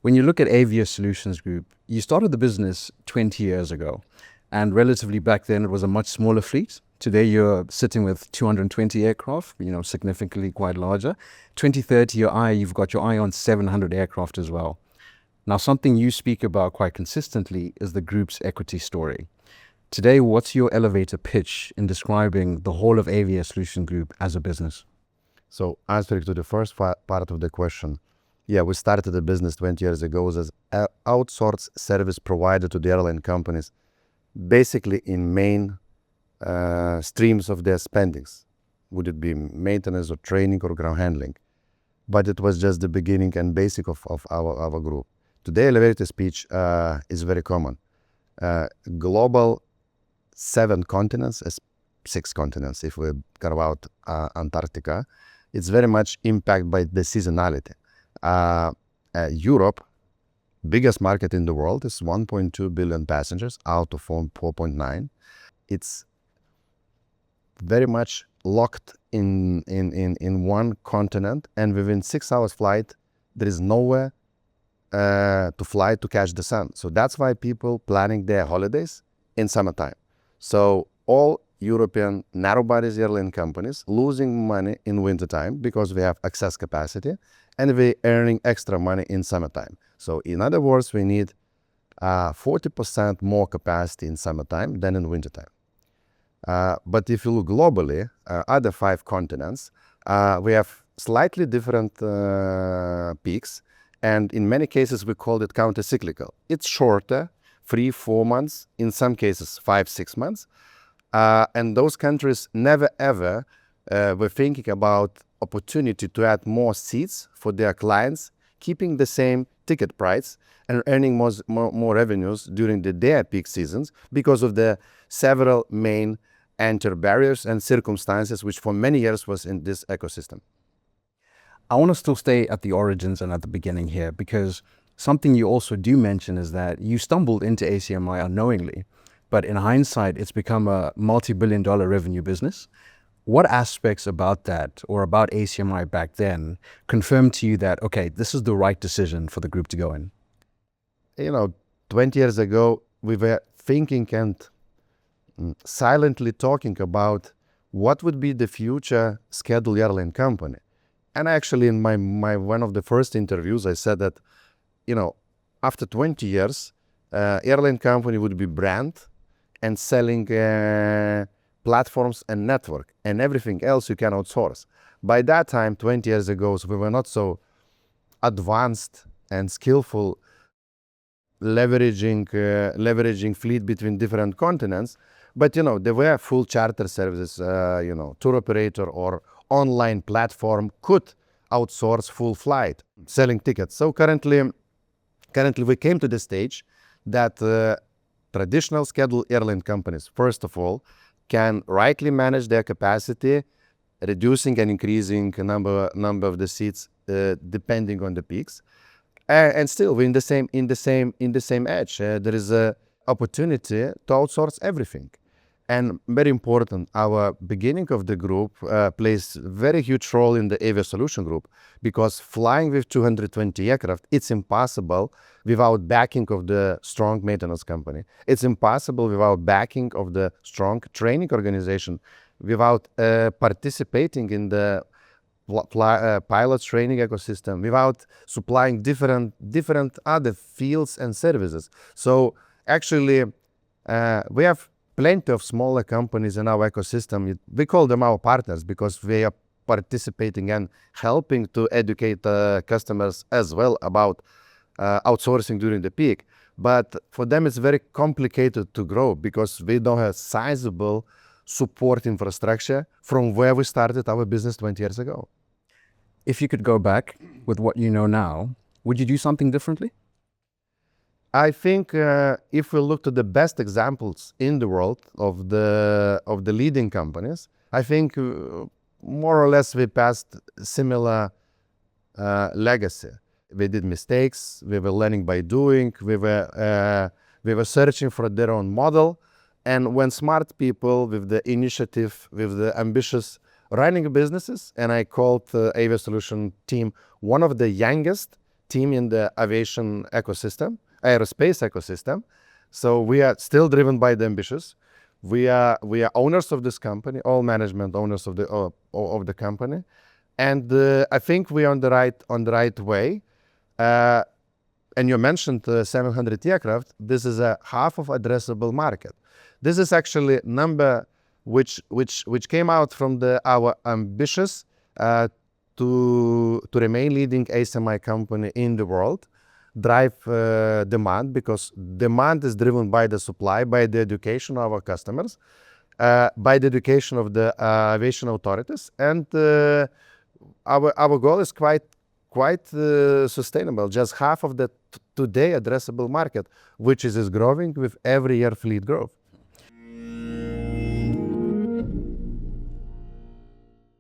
When you look at Avia Solutions Group, you started the business 20 years ago, and relatively back then it was a much smaller fleet. Today you're sitting with 220 aircraft, significantly quite larger. 2030, you've got your eye on 700 aircraft as well. Now, something you speak about quite consistently is the group's equity story. Today, what's your elevator pitch in describing the whole of Avia Solutions Group as a business? So answering to the first part of the question, yeah, we started the business 20 years ago as an outsourced service provider to the airline companies, basically in main streams of their spendings. Would it be maintenance or training or ground handling? But it was just the beginning and basic of our group. Today, elevator speech is very common. Global 7 continents, 6 continents, if we carve out Antarctica, it's very much impacted by the seasonality. Europe, biggest market in the world, is 1.2 billion passengers out of 4.9. It's very much locked in one continent, and within 6 hours flight, there is nowhere to fly to catch the sun. So that's why people planning their holidays in summertime. So all European narrow-bodies airline companies losing money in wintertime because we have excess capacity, and we're earning extra money in summertime. So in other words, we need 40% more capacity in summertime than in wintertime. But if you look globally, other 5 continents, we have slightly different peaks, and in many cases we call it counter-cyclical. It's shorter, 3-4 months, in some cases 5-6 months. And those countries never ever were thinking about opportunity to add more seats for their clients, keeping the same ticket price and earning more revenues during their peak seasons because of the several main entry barriers and circumstances which for many years was in this ecosystem. I want to still stay at the origins and at the beginning here, because something you also do mention is that you stumbled into ACMI unknowingly, but in hindsight, it's become a multi-billion-dollar revenue business. What aspects about that or about ACMI back then confirmed to you that, okay, this is the right decision for the group to go in? 20 years ago, we were thinking and silently talking about what would be the future scheduled airline company. And actually, in my one of the first interviews, I said that, after 20 years, airline company would be brand and selling platforms and network, and everything else you can outsource. By that time, 20 years ago, we were not so advanced and skillful leveraging fleet between different continents. But there were full charter services, tour operator or online platform could outsource full flight, selling tickets. So currently we came to the stage that traditional scheduled airline companies, first of all, can rightly manage their capacity, reducing and increasing number of the seats depending on the peaks, and still we're in the same edge. There is a opportunity to outsource everything. And very important, our beginning of the group plays very huge role in the Avia Solutions Group, because flying with 220 aircraft, it's impossible without backing of the strong maintenance company. It's impossible without backing of the strong training organization, without participating in the pilot training ecosystem, without supplying different other fields and services. So actually, we have plenty of smaller companies in our ecosystem. We call them our partners because we are participating and helping to educate customers as well about outsourcing during the peak. But for them, it's very complicated to grow because we don't have sizable support infrastructure from where we started our business 20 years ago. If you could go back with what you know now, would you do something differently? I think if we look to the best examples in the world of the leading companies, I think more or less we passed similar legacy. We did mistakes. We were learning by doing. We were searching for their own model. And when smart people with the initiative, with the ambitious running businesses, and I called the Avia Solutions team one of the youngest team in the aviation ecosystem, aerospace ecosystem. So we are still driven by the ambitious. We are owners of this company, all management owners of the company, and I think we are on the right way. And you mentioned 700 aircraft. This is a half of addressable market. This is actually number which came out from our ambitious to remain leading ACMI company in the world, drive demand, because demand is driven by the supply, by the education of our customers, by the education of the aviation authorities, and our goal is quite sustainable. Just half of the today addressable market, which is growing with every year fleet growth.